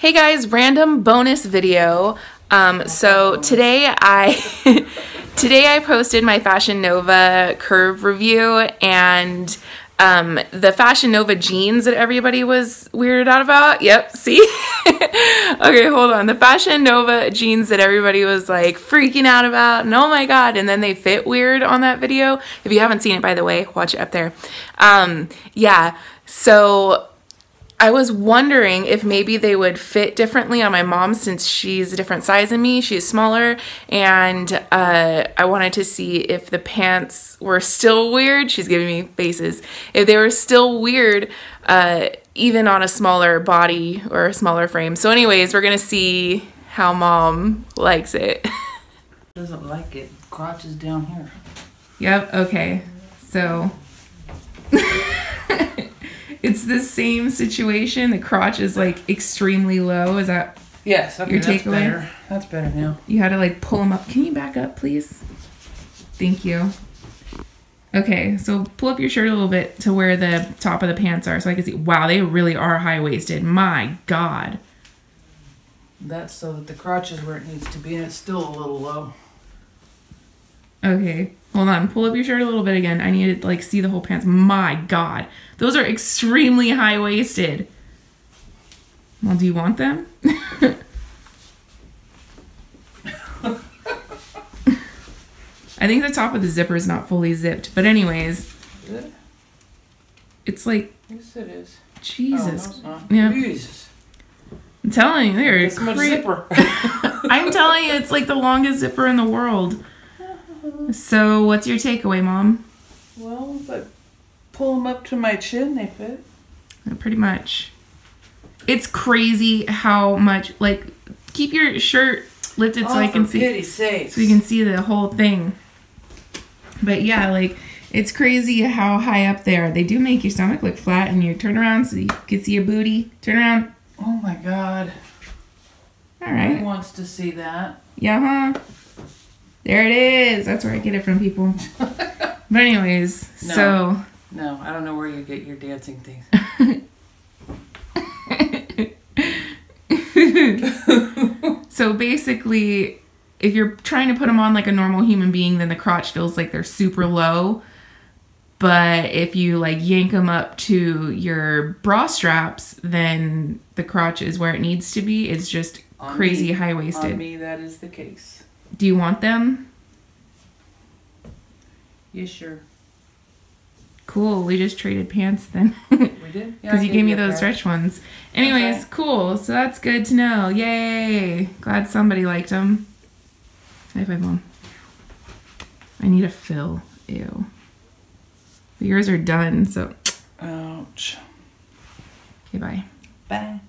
Hey guys, random bonus video. So today I posted my Fashion Nova curve review and the Fashion Nova jeans that everybody was weirded out about. Yep, see? Okay, hold on. The Fashion Nova jeans that everybody was like freaking out about and oh my god, and then they fit weird on that video. If you haven't seen it, by the way, watch it up there. Yeah, so I was wondering if maybe they would fit differently on my mom since she's a different size than me. She's smaller, and I wanted to see if the pants were still weird. She's giving me faces. If they were still weird, even on a smaller body or a smaller frame. So anyways, we're going to see how mom likes it. Doesn't like it. Crotch is down here. Yep, okay. So... It's the same situation. The crotch is like extremely low. Is that yes? Okay, your that's takeaway? Better. That's better now. You had to like pull them up. Can you back up, please? Thank you. Okay, so pull up your shirt a little bit to where the top of the pants are, so I can see. Wow, they really are high waisted. My God. That's so that the crotch is where it needs to be, and it's still a little low. Okay, hold on. Pull up your shirt a little bit again. I need to like see the whole pants. My God, those are extremely high waisted. Well, do you want them? I think the top of the zipper is not fully zipped, but anyways, Is it? It's like Yes, it is. Jesus. Oh, no, it's not. Yeah, Jesus. I'm telling you, they're This much zipper. I'm telling you, it's like the longest zipper in the world. So, what's your takeaway, Mom? Well, but pull them up to my chin, they fit. Pretty much. It's crazy how much, like, keep your shirt lifted so I can see. Pity's sakes. So you can see the whole thing. But yeah, like, it's crazy how high up they are. They do make your stomach look flat, and you turn around so you can see your booty. Turn around. Oh my God. All right. Who wants to see that? Yeah, huh? There it is. That's where I get it from, people. But anyways, No. so... No, I don't know where you get your dancing things. So basically, if you're trying to put them on like a normal human being, then the crotch feels like they're super low. But if you like yank them up to your bra straps, then the crotch is where it needs to be. It's just crazy high-waisted. On me, that is the case. Do you want them? Yeah, sure. Cool. We just traded pants then. We did? Yeah, Because you gave me those pair. stretch ones. Anyways, Okay. cool. So that's good to know. Yay. Glad somebody liked them. High five, Mom. I need a fill. Ew. But yours are done, so. Ouch. Okay, bye. Bye.